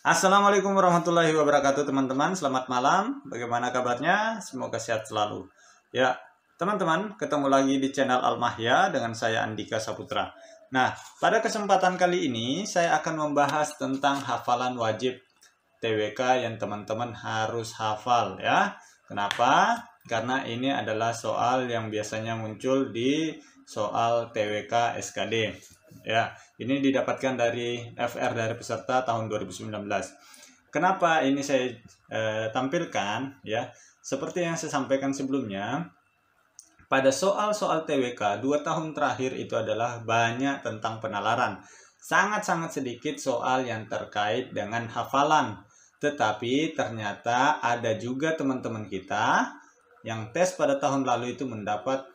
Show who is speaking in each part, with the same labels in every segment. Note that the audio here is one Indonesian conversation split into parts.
Speaker 1: Assalamualaikum warahmatullahi wabarakatuh teman-teman. Selamat malam. Bagaimana kabarnya? Semoga sehat selalu. Ya, teman-teman, ketemu lagi di channel Al-Mahya dengan saya Andika Saputra. Nah, pada kesempatan kali ini saya akan membahas tentang hafalan wajib TWK yang teman-teman harus hafal ya. Kenapa? Karena ini adalah soal yang biasanya muncul di soal TWK SKD. Ya, ini didapatkan dari FR dari peserta tahun 2019. Kenapa ini saya tampilkan ya? Seperti yang saya sampaikan sebelumnya, pada soal-soal TWK 2 tahun terakhir itu adalah banyak tentang penalaran. Sangat-sangat sedikit soal yang terkait dengan hafalan. Tetapi ternyata ada juga teman-teman kita yang tes pada tahun lalu itu mendapat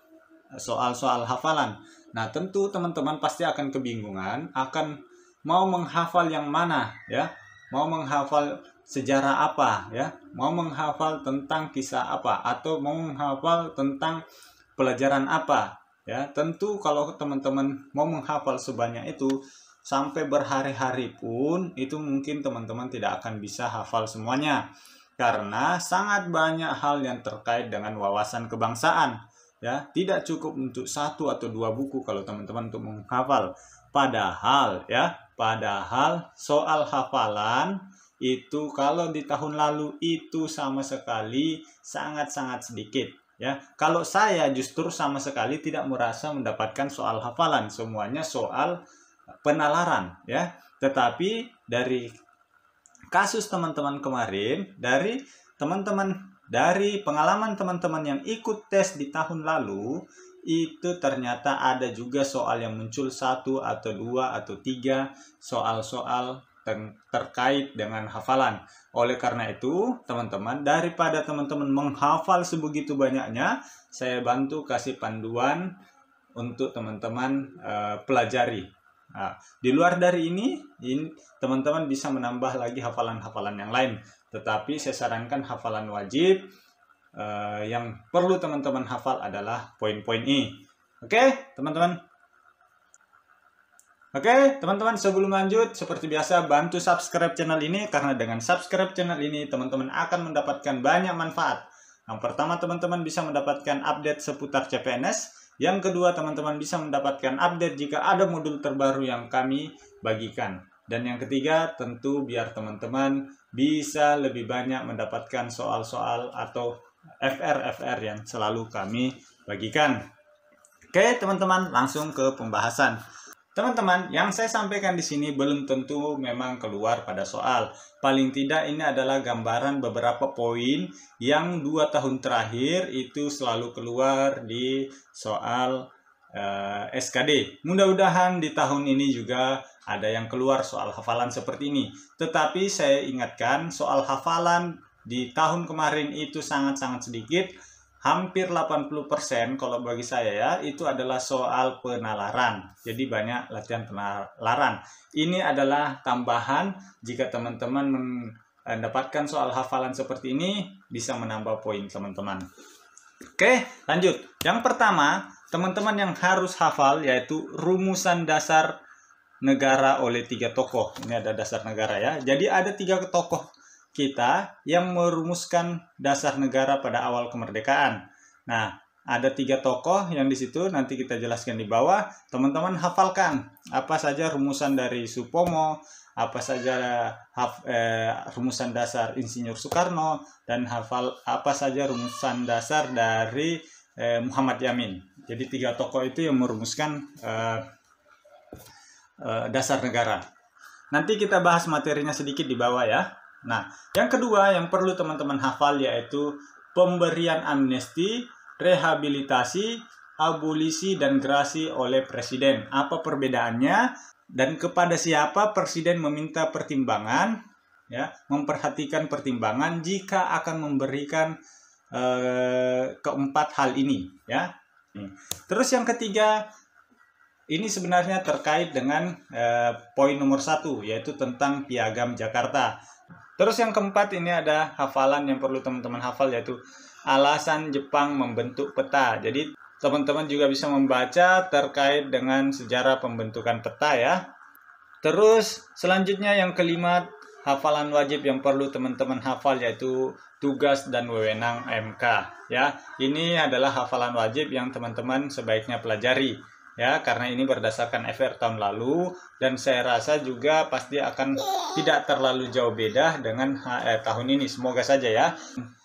Speaker 1: soal-soal hafalan. Nah, tentu teman-teman pasti akan kebingungan, akan mau menghafal yang mana ya, mau menghafal sejarah apa ya, mau menghafal tentang kisah apa, atau mau menghafal tentang pelajaran apa ya. Tentu kalau teman-teman mau menghafal sebanyak itu sampai berhari-hari pun itu mungkin teman-teman tidak akan bisa hafal semuanya, karena sangat banyak hal yang terkait dengan wawasan kebangsaan. Ya, tidak cukup untuk 1 atau 2 buku kalau teman-teman untuk menghafal. Padahal soal hafalan itu kalau di tahun lalu itu sama sekali sangat-sangat sedikit ya. Kalau saya justru sama sekali tidak merasa mendapatkan soal hafalan, semuanya soal penalaran ya. Tetapi dari kasus teman-teman kemarin, dari pengalaman teman-teman yang ikut tes di tahun lalu, itu ternyata ada juga soal yang muncul 1 atau 2 atau 3 soal-soal terkait dengan hafalan. Oleh karena itu, teman-teman, daripada teman-teman menghafal sebegitu banyaknya, saya bantu kasih panduan untuk teman-teman pelajari. Nah, di luar dari ini teman-teman bisa menambah lagi hafalan-hafalan yang lain. Tetapi saya sarankan hafalan wajib yang perlu teman-teman hafal adalah poin-poin ini. Oke, teman-teman. Oke, teman-teman, sebelum lanjut, seperti biasa bantu subscribe channel ini, karena dengan subscribe channel ini teman-teman akan mendapatkan banyak manfaat. Yang pertama, teman-teman bisa mendapatkan update seputar CPNS. Yang kedua, teman-teman bisa mendapatkan update jika ada modul terbaru yang kami bagikan. Dan yang ketiga, tentu biar teman-teman bisa lebih banyak mendapatkan soal-soal atau FR yang selalu kami bagikan. Oke, teman-teman, langsung ke pembahasan. Teman-teman, yang saya sampaikan di sini belum tentu memang keluar pada soal. Paling tidak ini adalah gambaran beberapa poin yang 2 tahun terakhir itu selalu keluar di soal SKD. Mudah-mudahan di tahun ini juga ada yang keluar soal hafalan seperti ini. Tetapi saya ingatkan, soal hafalan di tahun kemarin itu sangat-sangat sedikit. Hampir 80% kalau bagi saya ya, itu adalah soal penalaran. Jadi banyak latihan penalaran. Ini adalah tambahan jika teman-teman mendapatkan soal hafalan seperti ini, bisa menambah poin teman-teman. Oke, lanjut. Yang pertama, teman-teman yang harus hafal yaitu rumusan dasar negara oleh 3 tokoh. Ini ada dasar negara ya. Jadi ada 3 tokoh kita yang merumuskan dasar negara pada awal kemerdekaan. Nah, ada 3 tokoh yang di situ nanti kita jelaskan di bawah. Teman-teman hafalkan apa saja rumusan dari Supomo, apa saja rumusan dasar Insinyur Soekarno, dan hafal apa saja rumusan dasar dari Muhammad Yamin. Jadi 3 tokoh itu yang merumuskan dasar negara. Nanti kita bahas materinya sedikit di bawah ya. Nah, yang kedua yang perlu teman-teman hafal yaitu pemberian amnesti, rehabilitasi, abolisi, dan gerasi oleh presiden. Apa perbedaannya dan kepada siapa presiden meminta pertimbangan, ya, memperhatikan pertimbangan jika akan memberikan keempat hal ini, ya. Terus yang ketiga, ini sebenarnya terkait dengan poin nomor 1, yaitu tentang Piagam Jakarta. Terus yang keempat ini ada hafalan yang perlu teman-teman hafal, yaitu alasan Jepang membentuk peta. Jadi teman-teman juga bisa membaca terkait dengan sejarah pembentukan peta ya. Terus selanjutnya yang kelima, hafalan wajib yang perlu teman-teman hafal, yaitu tugas dan wewenang MK ya. Ini adalah hafalan wajib yang teman-teman sebaiknya pelajari ya, karena ini berdasarkan FR tahun lalu, dan saya rasa juga pasti akan tidak terlalu jauh beda dengan tahun ini, semoga saja ya.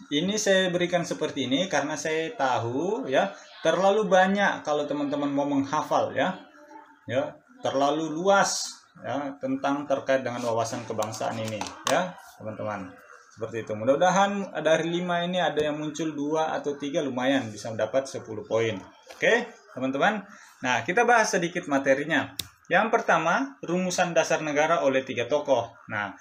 Speaker 1: Ini saya berikan seperti ini karena saya tahu ya, terlalu banyak kalau teman-teman mau menghafal ya, terlalu luas ya tentang terkait dengan wawasan kebangsaan ini ya teman-teman. Seperti itu. Mudah-mudahan dari 5 ini ada yang muncul 2 atau 3, lumayan bisa mendapat 10 poin. Oke, teman-teman. Nah, kita bahas sedikit materinya. Yang pertama, rumusan dasar negara oleh 3 tokoh. Nah,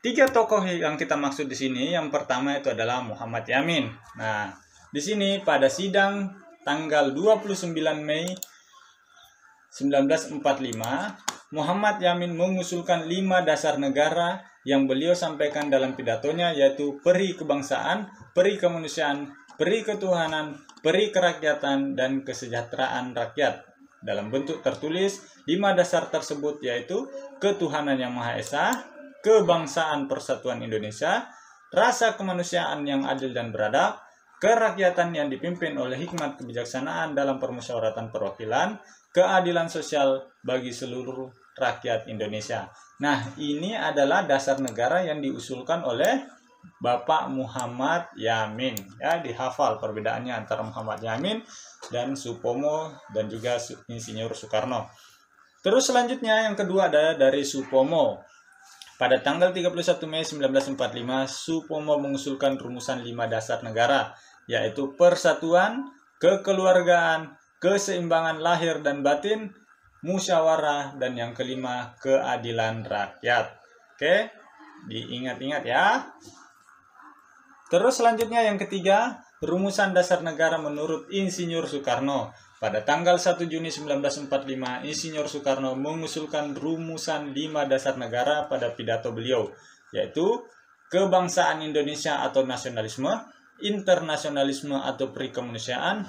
Speaker 1: 3 tokoh yang kita maksud di sini, yang pertama itu adalah Muhammad Yamin. Nah, di sini pada sidang tanggal 29 Mei 1945, Muhammad Yamin mengusulkan 5 dasar negara yang beliau sampaikan dalam pidatonya, yaitu peri kebangsaan, peri kemanusiaan, peri ketuhanan, peri kerakyatan, dan kesejahteraan rakyat. Dalam bentuk tertulis, 5 dasar tersebut yaitu ketuhanan yang Maha Esa, kebangsaan persatuan Indonesia, rasa kemanusiaan yang adil dan beradab, kerakyatan yang dipimpin oleh hikmat kebijaksanaan dalam permusyawaratan perwakilan, keadilan sosial bagi seluruh rakyat Indonesia. Nah, ini adalah dasar negara yang diusulkan oleh Bapak Muhammad Yamin. Ya, dihafal perbedaannya antara Muhammad Yamin dan Supomo dan juga Insinyur Soekarno. Terus selanjutnya yang kedua ada dari Supomo. Pada tanggal 31 Mei 1945, Supomo mengusulkan rumusan 5 dasar negara, yaitu persatuan, kekeluargaan, keseimbangan lahir dan batin, musyawarah, dan yang kelima keadilan rakyat. Oke, diingat-ingat ya. Terus selanjutnya yang ketiga, rumusan dasar negara menurut Insinyur Soekarno. Pada tanggal 1 Juni 1945, Insinyur Soekarno mengusulkan rumusan 5 dasar negara pada pidato beliau, yaitu kebangsaan Indonesia atau nasionalisme, internasionalisme atau perikemanusiaan,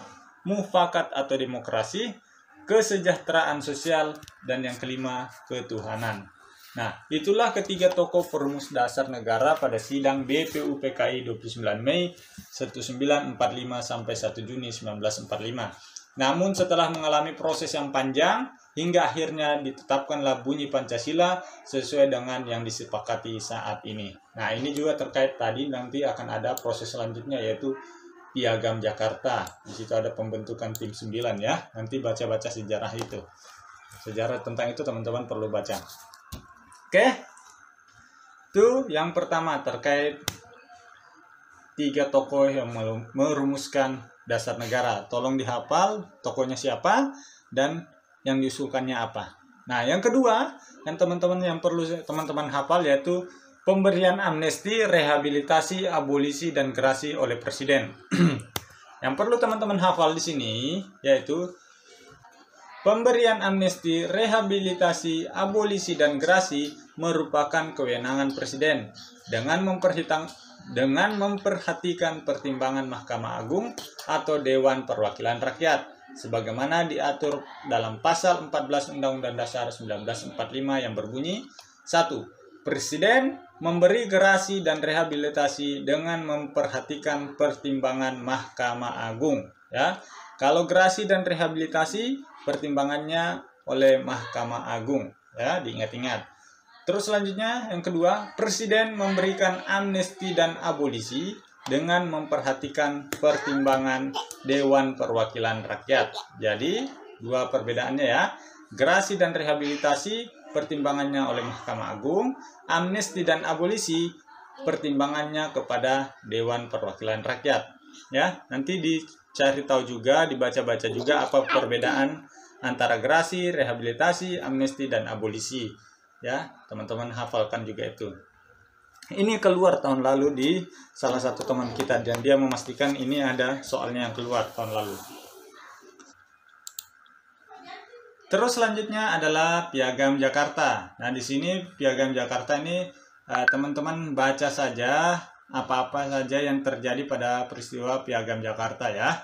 Speaker 1: mufakat atau demokrasi, kesejahteraan sosial, dan yang kelima ketuhanan. Nah, itulah ketiga tokoh perumus dasar negara pada sidang BPUPKI 29 Mei 1945 sampai 1 Juni 1945. Namun setelah mengalami proses yang panjang, hingga akhirnya ditetapkanlah bunyi Pancasila sesuai dengan yang disepakati saat ini. Nah, ini juga terkait tadi, nanti akan ada proses selanjutnya yaitu Piagam Jakarta. Di situ ada pembentukan tim 9 ya. Nanti baca-baca sejarah itu. Sejarah tentang itu teman-teman perlu baca. Oke. Itu yang pertama terkait 3 tokoh yang merumuskan dasar negara. Tolong dihafal tokohnya siapa dan yang diusulkannya apa. Nah, yang kedua yang teman-teman yang perlu teman-teman hafal yaitu pemberian amnesti, rehabilitasi, abolisi, dan gerasi oleh Presiden. Yang perlu teman-teman hafal di sini yaitu pemberian amnesti, rehabilitasi, abolisi, dan gerasi merupakan kewenangan Presiden dengan memperhatikan pertimbangan Mahkamah Agung atau Dewan Perwakilan Rakyat sebagaimana diatur dalam pasal 14 Undang-Undang Dasar 1945 yang berbunyi 1. Presiden memberi gerasi dan rehabilitasi dengan memperhatikan pertimbangan Mahkamah Agung ya. Kalau gerasi dan rehabilitasi pertimbangannya oleh Mahkamah Agung ya, diingat-ingat. Terus selanjutnya yang kedua, Presiden memberikan amnesti dan abolisi dengan memperhatikan pertimbangan Dewan Perwakilan Rakyat. Jadi, 2 perbedaannya ya. Gerasi dan rehabilitasi pertimbangannya oleh Mahkamah Agung, amnesti dan abolisi pertimbangannya kepada Dewan Perwakilan Rakyat. Ya, nanti dicari tahu juga, dibaca-baca juga apa perbedaan antara gerasi, rehabilitasi, amnesti, dan abolisi. Ya, teman-teman hafalkan juga itu. Ini keluar tahun lalu di salah satu teman kita dan dia memastikan ini ada soalnya yang keluar tahun lalu. Terus selanjutnya adalah Piagam Jakarta. Nah, di sini Piagam Jakarta ini teman-teman baca saja apa-apa saja yang terjadi pada peristiwa Piagam Jakarta ya.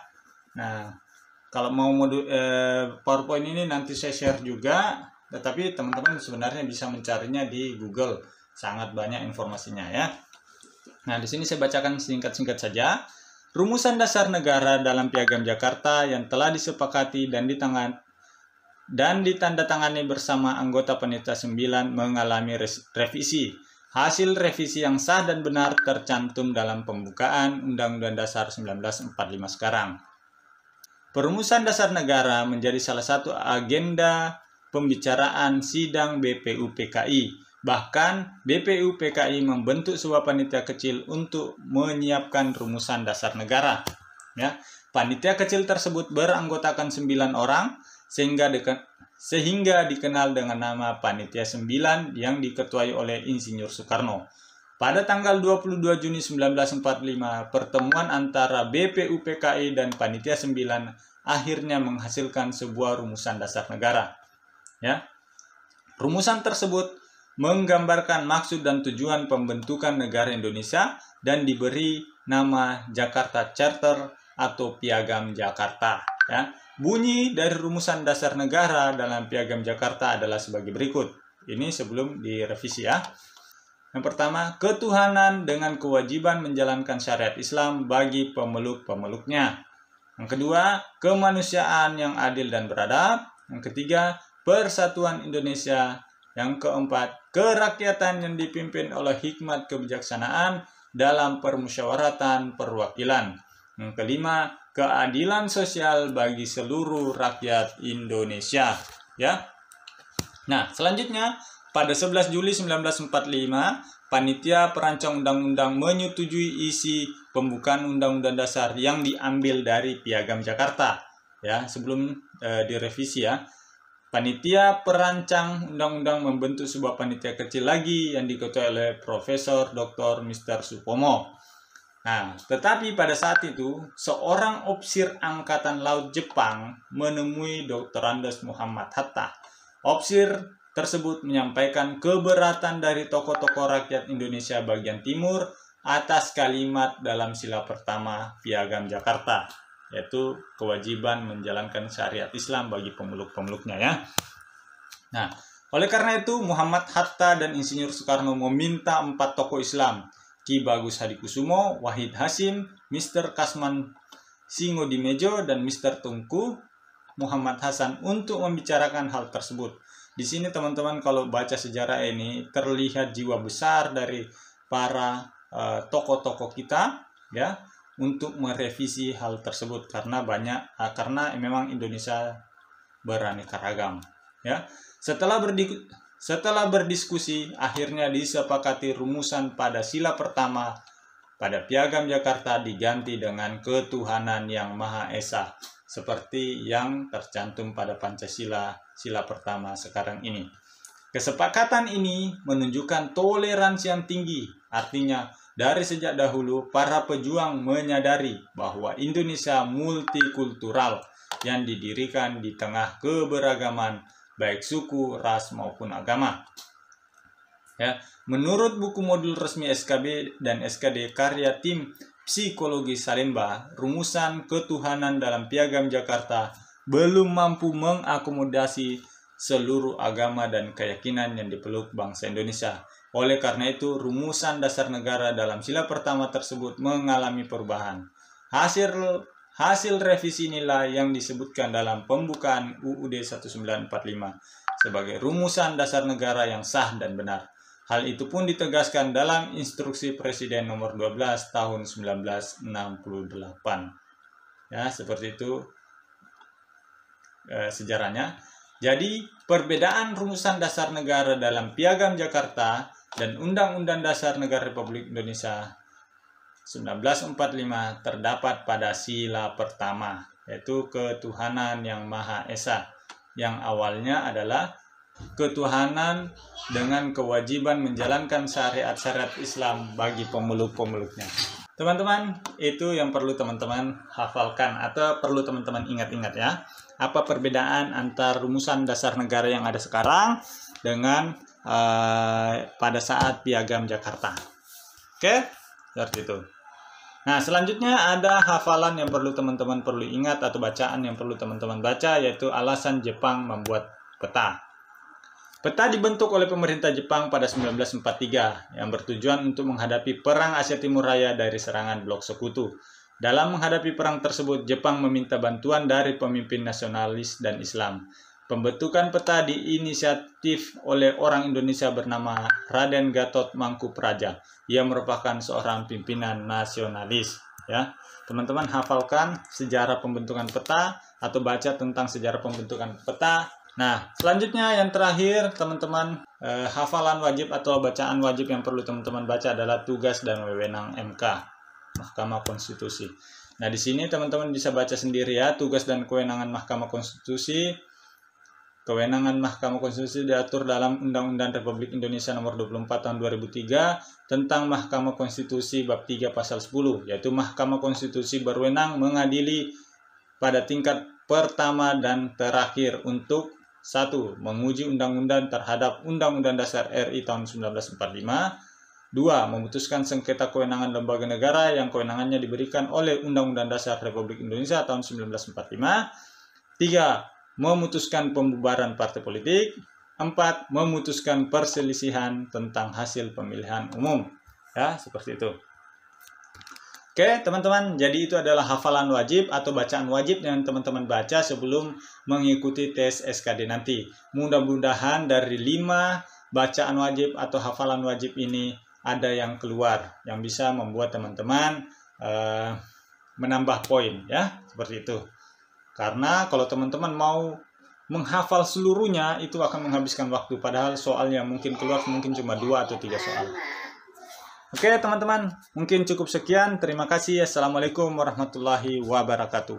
Speaker 1: Nah, kalau mau PowerPoint ini nanti saya share juga, tetapi teman-teman sebenarnya bisa mencarinya di Google Sangat banyak informasinya ya. Nah, di sini saya bacakan singkat-singkat saja. Rumusan dasar negara dalam Piagam Jakarta yang telah disepakati dan ditandatangani bersama anggota Panitia 9 mengalami revisi. Hasil revisi yang sah dan benar tercantum dalam pembukaan Undang-Undang Dasar 1945 sekarang. Perumusan dasar negara menjadi salah satu agenda pembicaraan sidang BPUPKI. Bahkan BPUPKI membentuk sebuah panitia kecil untuk menyiapkan rumusan dasar negara. Ya, panitia kecil tersebut beranggotakan 9 orang sehingga dikenal dengan nama Panitia 9 yang diketuai oleh Insinyur Soekarno. Pada tanggal 22 Juni 1945, pertemuan antara BPUPKI dan Panitia 9 akhirnya menghasilkan sebuah rumusan dasar negara. Ya. Rumusan tersebut menggambarkan maksud dan tujuan pembentukan negara Indonesia dan diberi nama Jakarta Charter atau Piagam Jakarta. Ya. Bunyi dari rumusan dasar negara dalam Piagam Jakarta adalah sebagai berikut. Ini sebelum direvisi ya. Yang pertama, ketuhanan dengan kewajiban menjalankan syariat Islam bagi pemeluk-pemeluknya. Yang kedua, kemanusiaan yang adil dan beradab. Yang ketiga, persatuan Indonesia. Yang keempat, kerakyatan yang dipimpin oleh hikmat kebijaksanaan dalam permusyawaratan perwakilan. Yang kelima, keadilan sosial bagi seluruh rakyat Indonesia. Ya. Nah, selanjutnya pada 11 Juli 1945, Panitia Perancang Undang-Undang menyetujui isi pembukaan Undang-Undang Dasar yang diambil dari Piagam Jakarta. Ya, sebelum direvisi ya. Panitia Perancang Undang-Undang membentuk sebuah panitia kecil lagi yang diketuai oleh Profesor Dr. Mr. Supomo. Nah, tetapi pada saat itu, seorang opsir Angkatan Laut Jepang menemui Dr. Andes Muhammad Hatta. Opsir tersebut menyampaikan keberatan dari tokoh-tokoh rakyat Indonesia bagian timur atas kalimat dalam sila pertama Piagam Jakarta, yaitu kewajiban menjalankan syariat Islam bagi pemeluk-pemeluknya ya. Nah, oleh karena itu Muhammad Hatta dan Insinyur Soekarno meminta 4 tokoh Islam, Ki Bagus Hadikusumo, Wahid Hasim, Mr. Kasman Singodimejo, dan Mr. Tunku Muhammad Hasan untuk membicarakan hal tersebut. Di sini teman-teman kalau baca sejarah ini terlihat jiwa besar dari para tokoh-tokoh kita ya untuk merevisi hal tersebut karena memang Indonesia beraneka ragam ya. Setelah berdiskusi, akhirnya disepakati rumusan pada sila pertama pada Piagam Jakarta diganti dengan ketuhanan yang Maha Esa, seperti yang tercantum pada Pancasila sila pertama sekarang ini. Kesepakatan ini menunjukkan toleransi yang tinggi, artinya dari sejak dahulu para pejuang menyadari bahwa Indonesia multikultural yang didirikan di tengah keberagaman baik suku, ras maupun agama. Ya, menurut buku modul resmi SKB dan SKD karya tim Psikologi Salemba, rumusan ketuhanan dalam Piagam Jakarta belum mampu mengakomodasi seluruh agama dan keyakinan yang dipeluk bangsa Indonesia. Oleh karena itu, rumusan dasar negara dalam sila pertama tersebut mengalami perubahan. Hasil revisi inilah yang disebutkan dalam pembukaan UUD 1945 sebagai rumusan dasar negara yang sah dan benar. Hal itu pun ditegaskan dalam Instruksi Presiden nomor 12 tahun 1968. Ya, seperti itu sejarahnya. Jadi, perbedaan rumusan dasar negara dalam Piagam Jakarta dan Undang-Undang Dasar Negara Republik Indonesia 1945 terdapat pada sila pertama, yaitu ketuhanan yang Maha Esa, yang awalnya adalah ketuhanan dengan kewajiban menjalankan syariat-syariat Islam bagi pemeluk-pemeluknya. Teman-teman, itu yang perlu teman-teman hafalkan atau perlu teman-teman ingat-ingat ya. Apa perbedaan antara rumusan dasar negara yang ada sekarang dengan pada saat Piagam Jakarta. Oke, seperti itu. Nah, selanjutnya ada hafalan yang perlu teman-teman perlu ingat atau bacaan yang perlu teman-teman baca, yaitu alasan Jepang membuat peta. Peta dibentuk oleh pemerintah Jepang pada 1943 yang bertujuan untuk menghadapi Perang Asia Timur Raya dari serangan blok sekutu. Dalam menghadapi perang tersebut, Jepang meminta bantuan dari pemimpin nasionalis dan Islam. Pembentukan peta diinisiatif oleh orang Indonesia bernama Raden Gatot Mangkupraja. Ia merupakan seorang pimpinan nasionalis. Ya, teman-teman hafalkan sejarah pembentukan peta atau baca tentang sejarah pembentukan peta. Nah, selanjutnya yang terakhir, teman-teman, hafalan wajib atau bacaan wajib yang perlu teman-teman baca adalah tugas dan wewenang MK, Mahkamah Konstitusi. Nah, di sini teman-teman bisa baca sendiri ya, tugas dan kewenangan Mahkamah Konstitusi. Kewenangan Mahkamah Konstitusi diatur dalam Undang-Undang Republik Indonesia Nomor 24 Tahun 2003 tentang Mahkamah Konstitusi Bab 3 Pasal 10, yaitu Mahkamah Konstitusi berwenang mengadili pada tingkat pertama dan terakhir untuk 1. Menguji undang-undang terhadap Undang-Undang Dasar RI tahun 1945. 2. Memutuskan sengketa kewenangan lembaga negara yang kewenangannya diberikan oleh Undang-Undang Dasar Republik Indonesia tahun 1945. 3. Memutuskan pembubaran partai politik. 4. Memutuskan perselisihan tentang hasil pemilihan umum. Ya, seperti itu. Oke, teman-teman, jadi itu adalah hafalan wajib atau bacaan wajib yang teman-teman baca sebelum mengikuti tes SKD nanti. Mudah-mudahan dari 5 bacaan wajib atau hafalan wajib ini ada yang keluar, yang bisa membuat teman-teman menambah poin, ya, seperti itu. Karena kalau teman-teman mau menghafal seluruhnya, itu akan menghabiskan waktu, padahal soalnya mungkin keluar mungkin cuma 2 atau 3 soal. Oke teman-teman, mungkin cukup sekian. Terima kasih. Assalamualaikum warahmatullahi wabarakatuh.